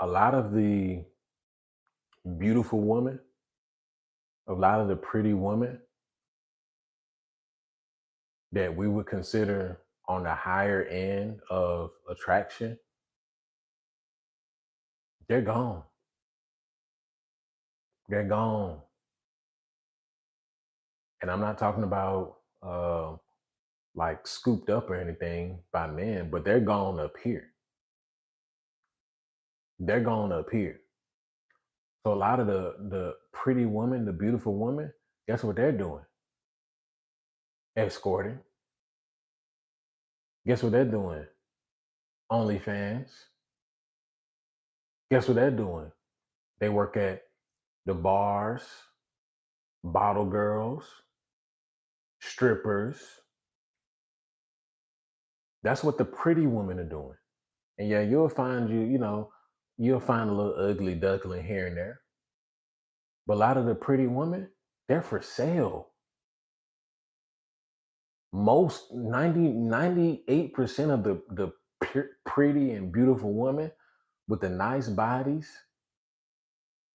A lot of the beautiful women, a lot of the pretty women that we would consider on the higher end of attraction, they're gone. They're gone. And I'm not talking about like scooped up or anything by men, but they're gone up here. They're gone up here. So a lot of the pretty women, the beautiful women, guess what they're doing? Escorting. Guess what they're doing? OnlyFans. Guess what they're doing? They work at the bars, bottle girls, strippers. That's what the pretty women are doing. And yeah, you'll find a little ugly duckling here and there. But a lot of the pretty women, they're for sale. Most 98% of the pretty and beautiful women with the nice bodies,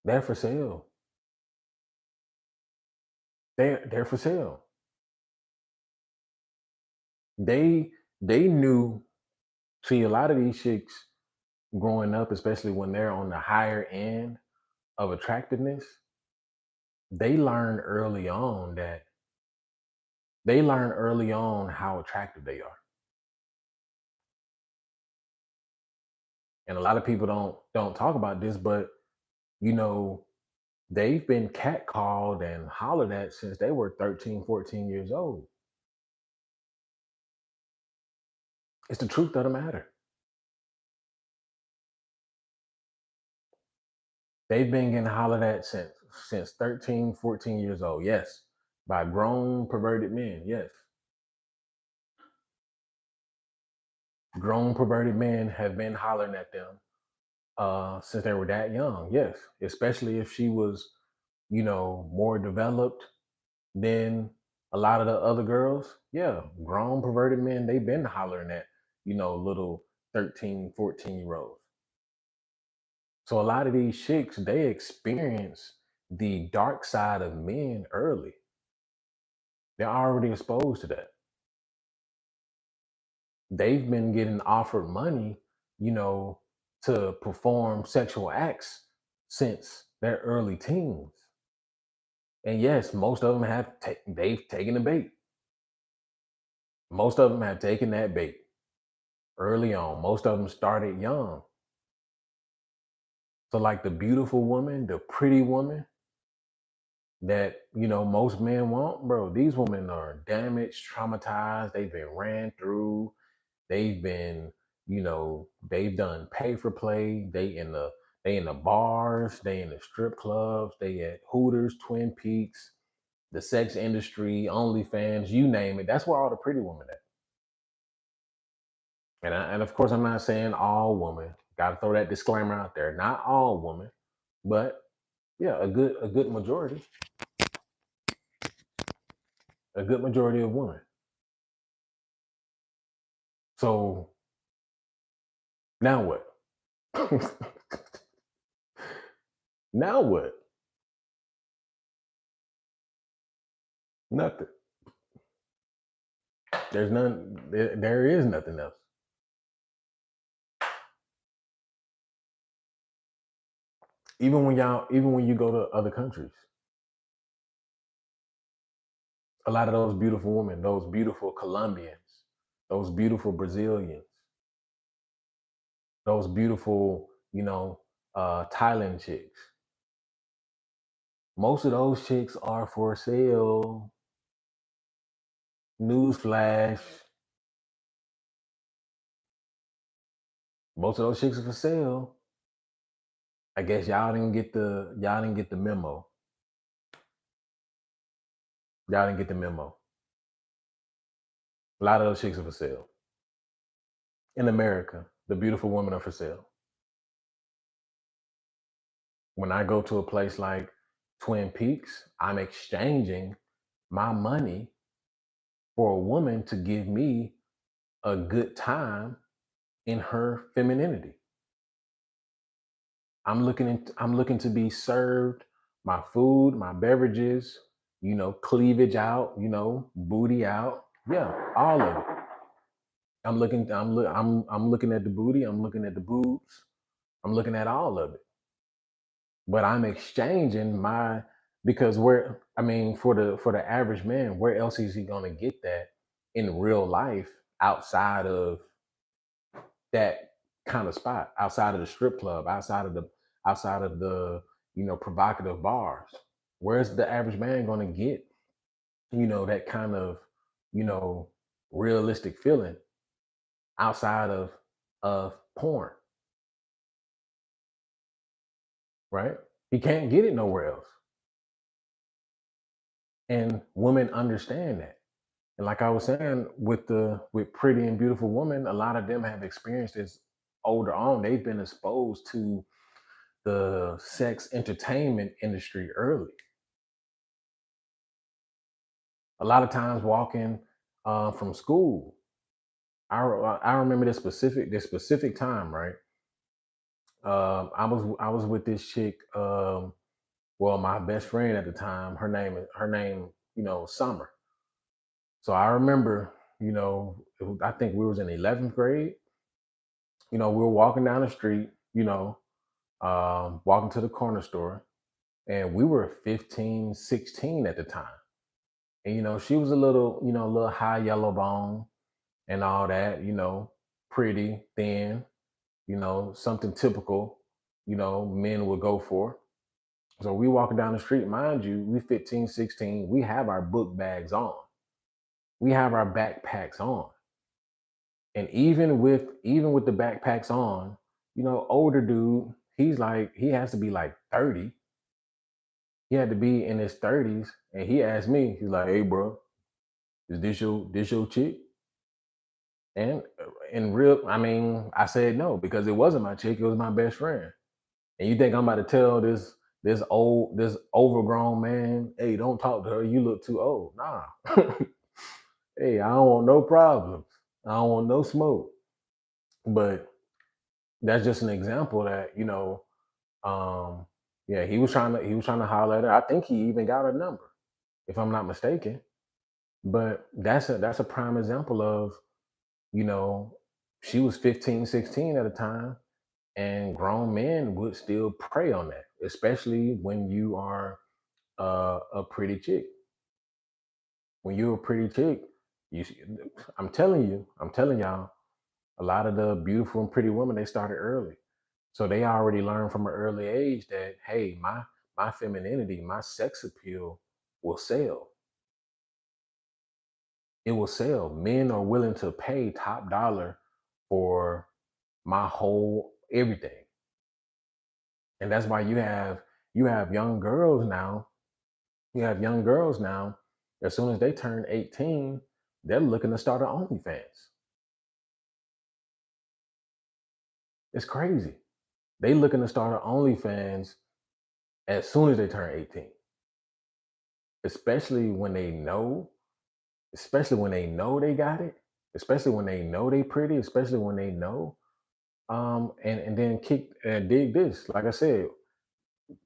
they're for sale. They're for sale. They knew. See, a lot of these chicks growing up, especially when they're on the higher end of attractiveness, they learn early on that they learn early on how attractive they are. And a lot of people don't talk about this, but you know, they've been catcalled and hollered at since they were 13, 14 years old. It's the truth of the matter. They've been getting hollered at since 13, 14 years old. Yes. By grown perverted men. Yes. Grown perverted men have been hollering at them since they were that young. Yes. Especially if she was, more developed than a lot of the other girls. Yeah. Grown perverted men, they've been hollering at, little 13, 14-year olds. So a lot of these chicks, they experience the dark side of men early. They're already exposed to that. They've been getting offered money, you know, to perform sexual acts since their early teens. And yes, most of them they've taken the bait. Most of them have taken that bait early on. Most of them started young. So like the beautiful woman, the pretty woman that, most men want, bro, these women are damaged, traumatized, they've been ran through. They've been, they've done pay for play. They in the bars, they in the strip clubs, they at Hooters, Twin Peaks, the sex industry, OnlyFans, you name it. That's where all the pretty women at. And of course, I'm not saying all women. Got to throw that disclaimer out there. Not all women, but yeah, a good majority, a good majority of women. So now what? Now what? Nothing. There's none. There is nothing else. Even when you go to other countries, a lot of those beautiful women, those beautiful Colombians, those beautiful Brazilians, those beautiful, Thailand chicks. Most of those chicks are for sale. Newsflash. Most of those chicks are for sale. I guess y'all didn't get the memo. Y'all didn't get the memo. A lot of those chicks are for sale. In America, the beautiful women are for sale. When I go to a place like Twin Peaks, I'm exchanging my money for a woman to give me a good time in her femininity. I'm looking to be served my food, my beverages, cleavage out, booty out. Yeah, all of it. I'm looking at the booty, I'm looking at the boobs, I'm looking at all of it. But I'm exchanging my because where I mean for the average man, where else is he gonna get that in real life outside of that kind of spot, outside of the strip club, outside of the provocative bars? Where's the average man gonna get, that kind of, you know, realistic feeling outside of porn, right? He can't get it nowhere else. And women understand that. And like I was saying, with pretty and beautiful women, a lot of them have experienced this older on. They've been exposed to the sex entertainment industry early. A lot of times walking from school, I remember this specific time, right? I was with this chick. Well, my best friend at the time, her name, Summer. So I remember, I think we was in 11th grade. We were walking down the street, walking to the corner store, and we were 15, 16 at the time. And she was a little high yellow bone and all that, pretty, thin, something typical, men would go for. So we walking down the street, mind you, we 15, 16, we have our book bags on. We have our backpacks on. And even with the backpacks on, older dude, he has to be like 30. He had to be in his 30s. And he asked me, he's like, hey bro, is this your chick? And in real, I mean, I said no, because it wasn't my chick, it was my best friend. And you think I'm about to tell this overgrown man, hey, don't talk to her, you look too old. Nah. Hey, I don't want no problems. I don't want no smoke. But that's just an example that, um, yeah, he was trying to holler at her. I think he even got her number, if I'm not mistaken. But that's a prime example of, you know, she was 15, 16 at a time, and grown men would still prey on that, especially when you are a pretty chick. When you're a pretty chick, you s- I'm telling y'all, a lot of the beautiful and pretty women, they started early. So they already learned from an early age that, hey, my femininity, my sex appeal will sell. It will sell. Men are willing to pay top dollar for my whole everything. And that's why you have young girls now. You have young girls now, as soon as they turn 18, they're looking to start an OnlyFans. It's crazy. They looking to start an OnlyFans as soon as they turn 18. Especially when they know, especially when they know they got it, especially when they know they pretty, especially when they know. And then kick and dig this. Like I said,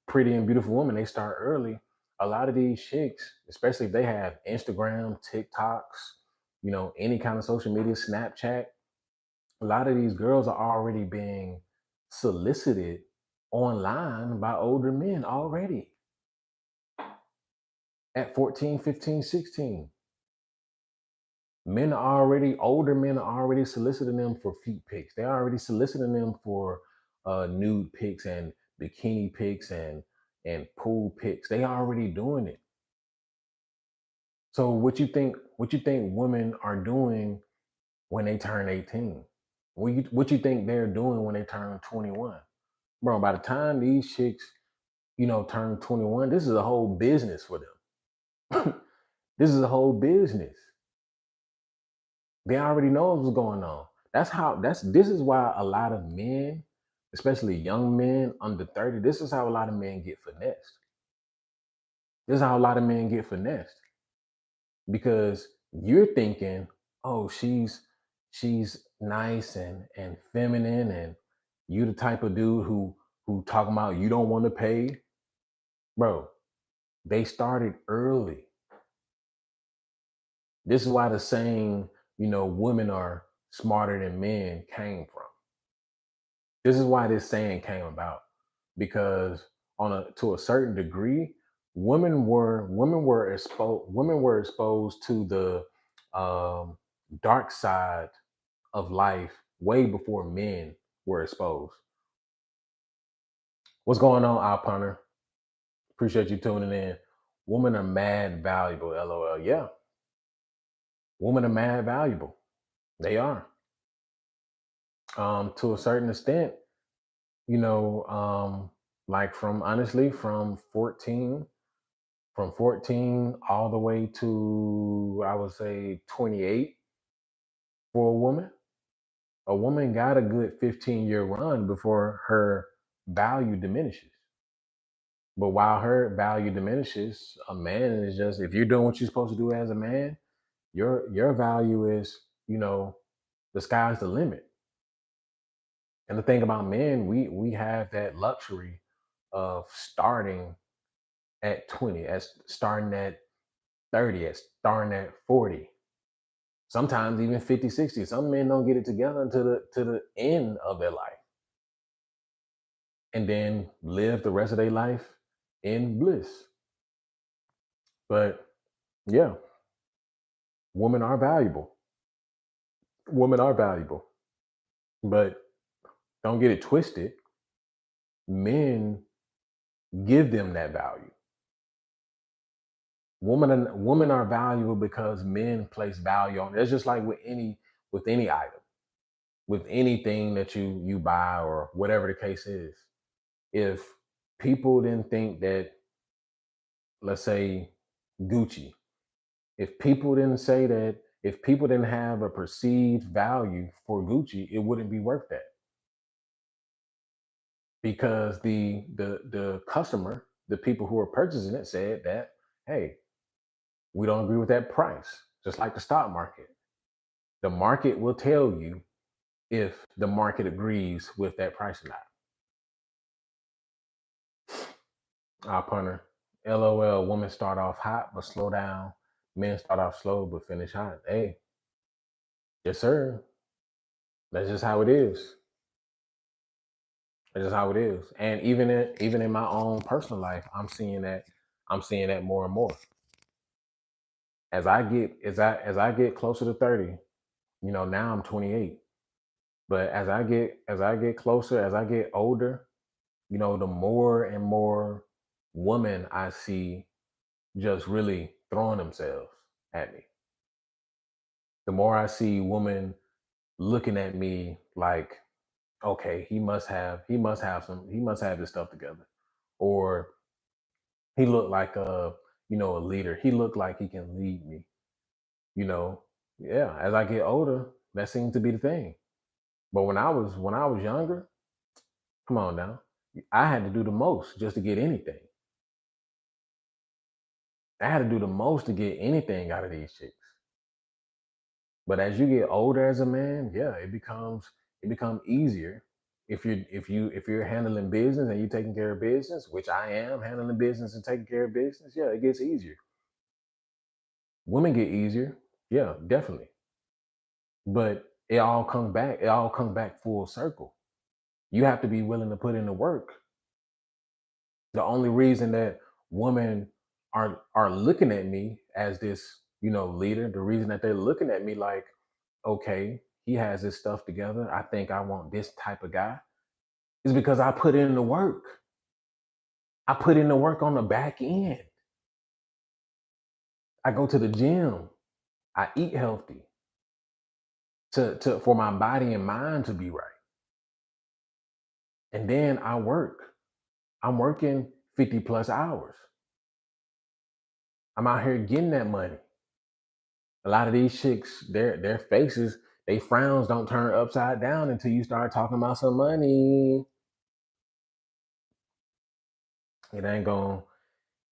pretty and beautiful women, they start early. A lot of these chicks, especially if they have Instagram, TikToks, any kind of social media, Snapchat, a lot of these girls are already being solicited online by older men already at 14, 15, 16. Older men are already soliciting them for feet pics. They're already soliciting them for nude pics and bikini pics and pool pics. They already doing it. So what you think women are doing when they turn 18? What you think they're doing when they turn 21? Bro, by the time these chicks, turn 21, this is a whole business for them. This is a whole business. They already know what's going on. This is why a lot of men, especially young men under 30, this is how a lot of men get finessed. This is how a lot of men get finessed because you're thinking, oh, she's nice and feminine, and you the type of dude who talking about you don't want to pay, bro. They started early. This is why the saying, women are smarter than men came from. This is why this saying came about because on a to a certain degree, women were exposed to the um, dark side of life way before men were exposed. What's going on, Alpiner? Appreciate you tuning in. Women are mad valuable, lol. Yeah, women are mad valuable. They are. To a certain extent, you know, like from honestly from 14 all the way to I would say 28 for a woman. A woman got a good 15-year run before her value diminishes. But while her value diminishes, a man is just if you're doing what you're supposed to do as a man, your value is, the sky's the limit. And the thing about men, we have that luxury of starting at 20, as starting at 30, at starting at 40, sometimes even 50, 60. Some men don't get it together until the end of their life and then live the rest of their life in bliss. But yeah, women are valuable. Women are valuable. But don't get it twisted. Men give them that value. Women are valuable because men place value on it. It's just like with any item, with anything that you buy or whatever the case is. If people didn't think that, let's say, Gucci, if people didn't have a perceived value for Gucci, it wouldn't be worth that because the customer, the people who are purchasing it, said that, hey, we don't agree with that price. Just like the stock market, the market will tell you if the market agrees with that price or not. Punter, LOL. Women start off hot but slow down. Men start off slow but finish hot. Hey, yes sir. That's just how it is. That's just how it is. And even in my own personal life, I'm seeing that more and more. As I get closer to 30, now I'm 28. But as I get closer, as I get older, the more and more women I see just really throwing themselves at me. The more I see women looking at me like, okay, he must have his stuff together. Or he looked like a leader. He looked like he can lead me, you know. Yeah, as I get older, that seems to be the thing. But when I was younger, come on now. I had to do the most just to get anything. I had to do the most to get anything out of these chicks. But as you get older as a man, yeah, it becomes easier if you're handling business and you're taking care of business, which I am handling business and taking care of business. Yeah, it gets easier. Women get easier, yeah, definitely. But it all comes back full circle. You have to be willing to put in the work. The only reason that women are looking at me as this, leader, the reason that they're looking at me like, okay, he has his stuff together. I think I want this type of guy. Is because I put in the work. I put in the work on the back end. I go to the gym. I eat healthy to for my body and mind to be right. And then I work. I'm working 50 plus hours. I'm out here getting that money. A lot of these chicks, their faces, they frowns don't turn upside down until you start talking about some money. It ain't gonna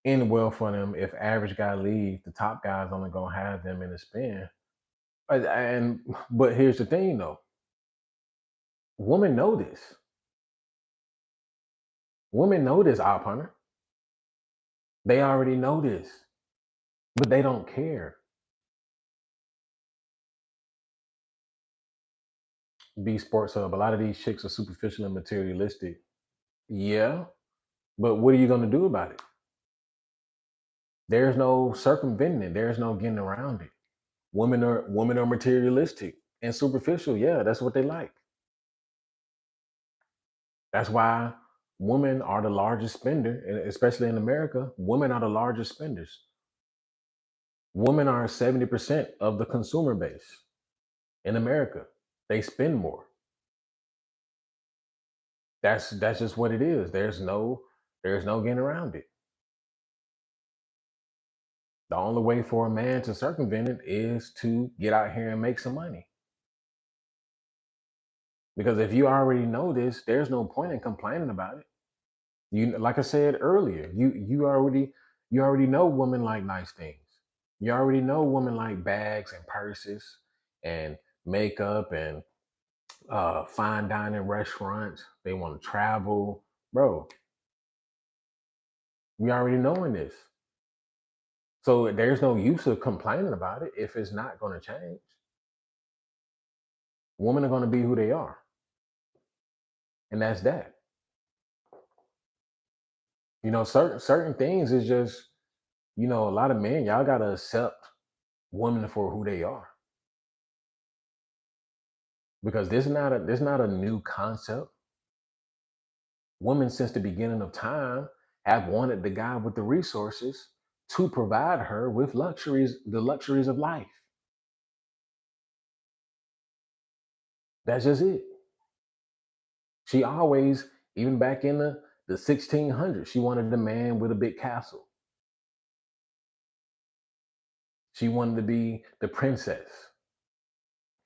end well for them if average guy leave. The top guy's only gonna have them in the spin. And but here's the thing though, women know this. Women know this, Op Hunter. They already know this, but they don't care. B Sports Hub. A lot of these chicks are superficial and materialistic. Yeah, but what are you gonna do about it? There's no circumventing it. There's no getting around it. Women are materialistic and superficial. Yeah, that's what they like. That's why women are the largest spender, and especially in America. Women are the largest spenders. Women are 70% of the consumer base in America. They spend more. That's just what it is. There's no getting around it. The only way for a man to circumvent it is to get out here and make some money. Because if you already know this, there's no point in complaining about it. You like I said earlier, you already know women like nice things. You already know women like bags and purses and makeup and fine dining restaurants. They want to travel, bro. We already knowing this, so there's no use of complaining about it if it's not going to change. Women are going to be who they are, and that's that. Certain things is just a lot of men, y'all gotta accept women for who they are, because this not a new concept. Women since the beginning of time have wanted the guy with the resources to provide her with the luxuries of life. That's just it. She always, even back in the 1600s, she wanted a man with a big castle. She wanted to be the princess.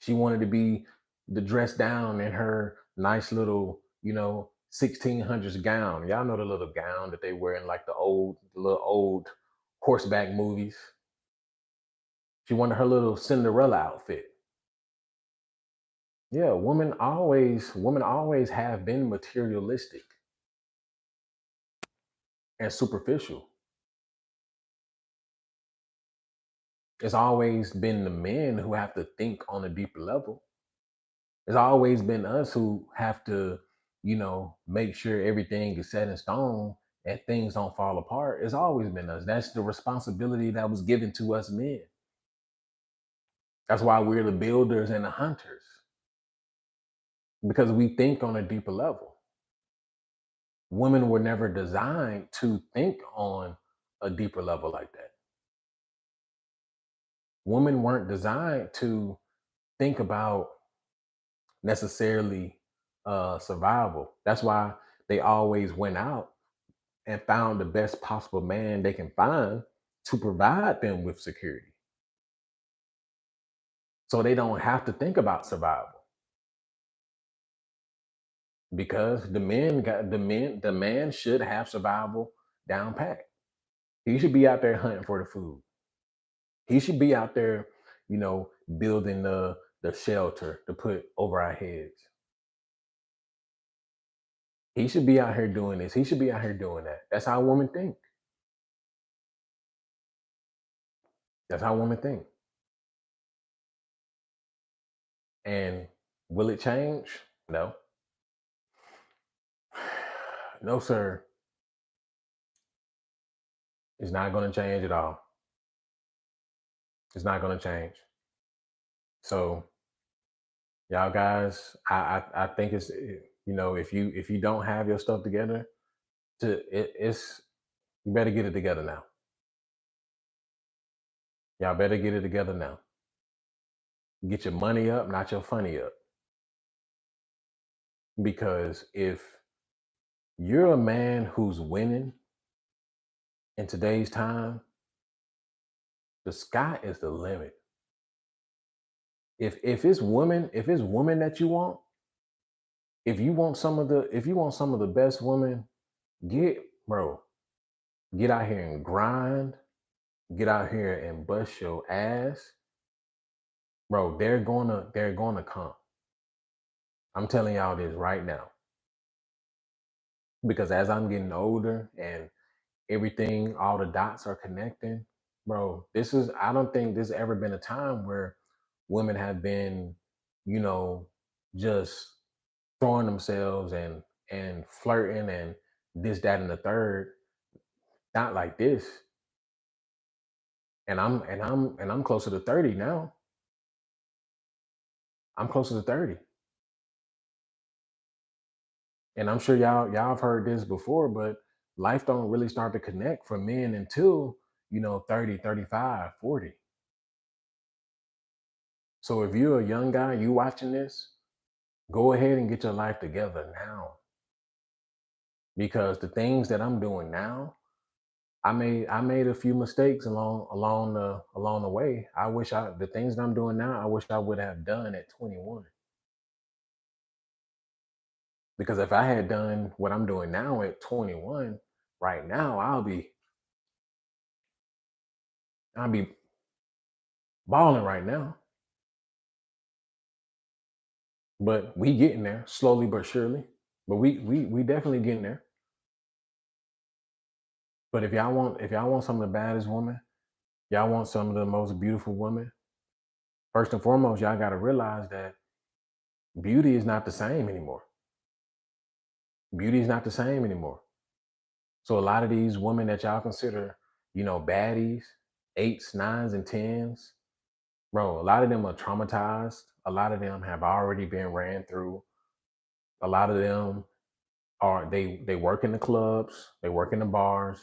She wanted to be the dress down in her nice little, 1600s gown. Y'all know the little gown that they wear in like the little old horseback movies. She wanted her little Cinderella outfit. Yeah, women always have been materialistic and superficial. It's always been the men who have to think on a deeper level. It's always been us who have to, make sure everything is set in stone and things don't fall apart. It's always been us. That's the responsibility that was given to us men. That's why we're the builders and the hunters, because we think on a deeper level. Women were never designed to think on a deeper level like that. Women weren't designed to think about necessarily survival. That's why they always went out and found the best possible man they can find to provide them with security. So they don't have to think about survival, because the man should have survival down pat. He should be out there hunting for the food. He should be out there, building the shelter to put over our heads. He should be out here doing this. He should be out here doing that. That's how women think. That's how women think. And will it change? No. No, sir. It's not going to change at all. It's not going to change. So, y'all guys, I think if you don't have your stuff together, it's you better get it together now. Y'all better get it together now. Get your money up, not your funny up. Because if you're a man who's winning in today's time, the sky is the limit. If it's women that you want, if you want some of the best women, get bro, get out here and grind, get out here and bust your ass, bro. They're gonna come. I'm telling y'all this right now. because as I'm getting older and everything, all the dots are connecting, bro. I don't think there's ever been a time where women have been, you know, just throwing themselves and flirting and this, that, and the third. Not like this. And I'm closer to 30 now. I'm closer to 30. And I'm sure y'all have heard this before, but life don't really start to connect for men until, 30, 35, 40. So if you're a young guy, you watching this, go ahead and get your life together now. Because the things that I'm doing now, I made a few mistakes along the way. The things that I'm doing now, I wish I would have done at 21. Because if I had done what I'm doing now at 21, right now I'll be balling right now. But we getting there slowly but surely. But we definitely getting there. But if y'all want some of the baddest women, y'all want some of the most beautiful women. First and foremost, y'all got to realize that beauty is not the same anymore. Beauty is not the same anymore. So a lot of these women that y'all consider, baddies, eights, nines, and tens, bro, a lot of them are traumatized. A lot of them have already been ran through. A lot of them they work in the clubs, they work in the bars,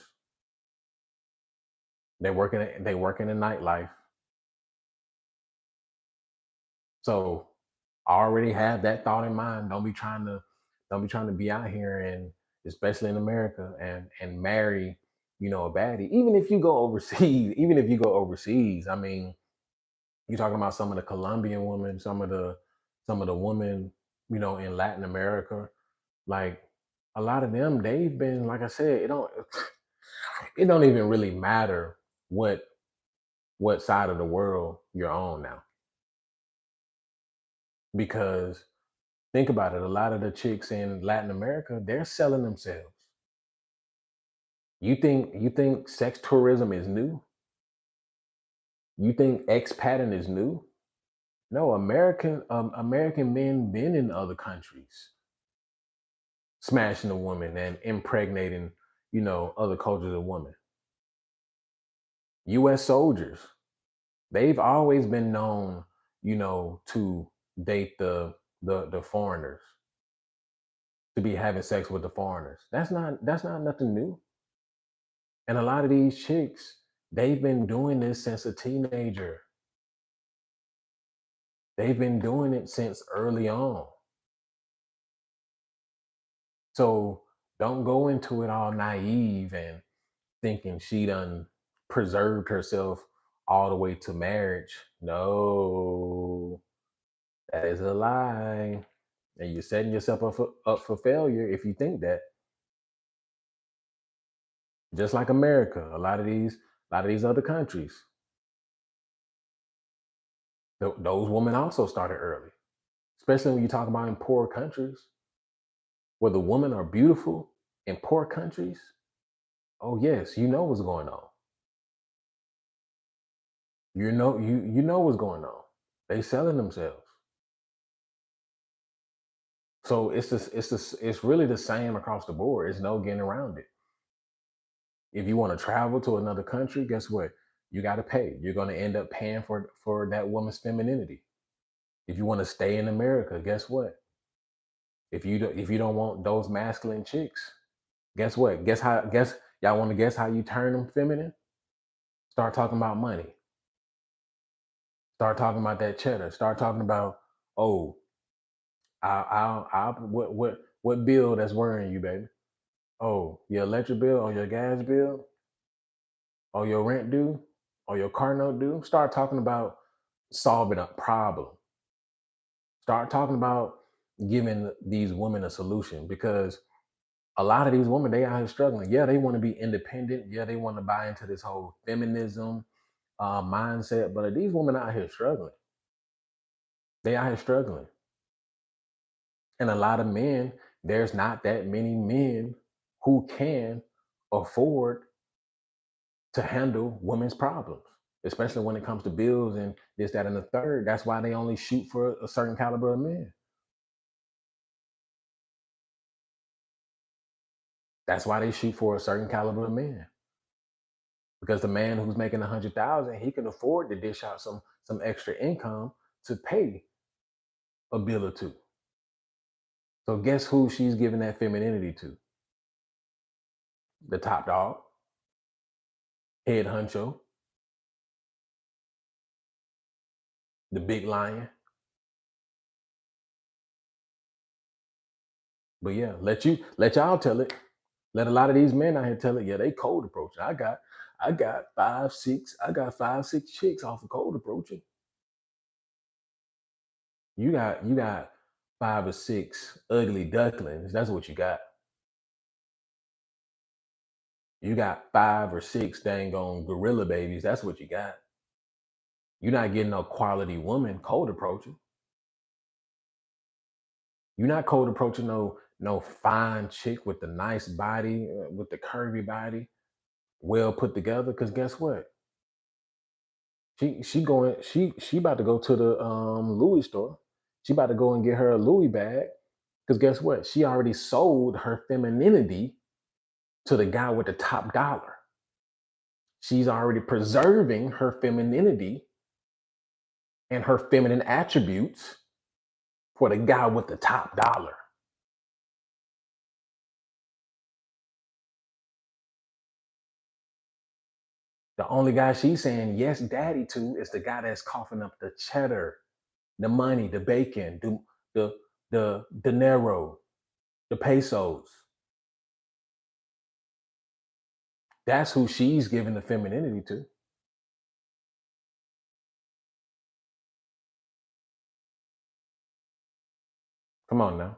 they work in the nightlife. So I already have that thought in mind. Don't be trying to be out here, and especially in America, and marry, a baddie. Even if you go overseas, I mean, you're talking about some of the Colombian women, some of the women, in Latin America. Like a lot of them, they've been, like I said, it don't even really matter what what side of the world you're on now. Because think about it, a lot of the chicks in Latin America, they're selling themselves. You think sex tourism is new? You think expatting is new? No, American men been in other countries, smashing a woman and impregnating, other cultures of women. U.S. soldiers, they've always been known, to date the foreigners, to be having sex with the foreigners. That's not nothing new. And a lot of these chicks, they've been doing this since a teenager. They've been doing it since early on. So don't go into it all naive and thinking she done preserved herself all the way to marriage. No, that is a lie. And you're setting yourself up for failure if you think that. Just like America, a lot of these other countries, those women also started early. Especially when you talk about in poor countries where the women are beautiful in poor countries. Oh yes, you know what's going on. You know what's going on. They selling themselves. So it's really the same across the board. It's no getting around it. If you want to travel to another country, guess what? You got to pay. You're going to end up paying for that woman's femininity. If you want to stay in America, guess what? If you don't want those masculine chicks, guess what? Guess y'all want to guess how you turn them feminine? Start talking about money. Start talking about that cheddar. Start talking about, oh, what bill that's worrying you, baby? Oh, your electric bill or your gas bill or your rent due or your car note due. Start talking about solving a problem. Start talking about giving these women a solution, because a lot of these women, they out here struggling. Yeah, they want to be independent. Yeah, they want to buy into this whole feminism mindset, but these women out here struggling. They out here struggling. And a lot of men, there's not that many men. who can afford to handle women's problems, especially when it comes to bills and this, that, and the third. That's why they only shoot for a certain caliber of men. That's why they shoot for a certain caliber of man. Because the man who's making 100,000, he can afford to dish out some extra income to pay a bill or two. So guess who she's giving that femininity to? The top dog, head honcho, the big lion. But yeah, let y'all tell it. Let a lot of these men out here tell it. Yeah, they cold approaching. I got 5, 6. I got 5, 6 chicks off of cold approaching. You got 5 or 6 ugly ducklings. That's what you got. You got 5 or 6 dang on gorilla babies. That's what you got. You're not getting no quality woman cold approaching. You're not cold approaching no fine chick with the nice body, with the curvy body, well put together. Cause guess what? She about to go to the Louis store. She about to go and get her a Louis bag. Cause guess what? She already sold her femininity to the guy with the top dollar. She's already preserving her femininity and her feminine attributes for the guy with the top dollar. The only guy she's saying yes, daddy to is the guy that's coughing up the cheddar, the money, the bacon, the dinero, the pesos. That's who she's giving the femininity to. Come on now.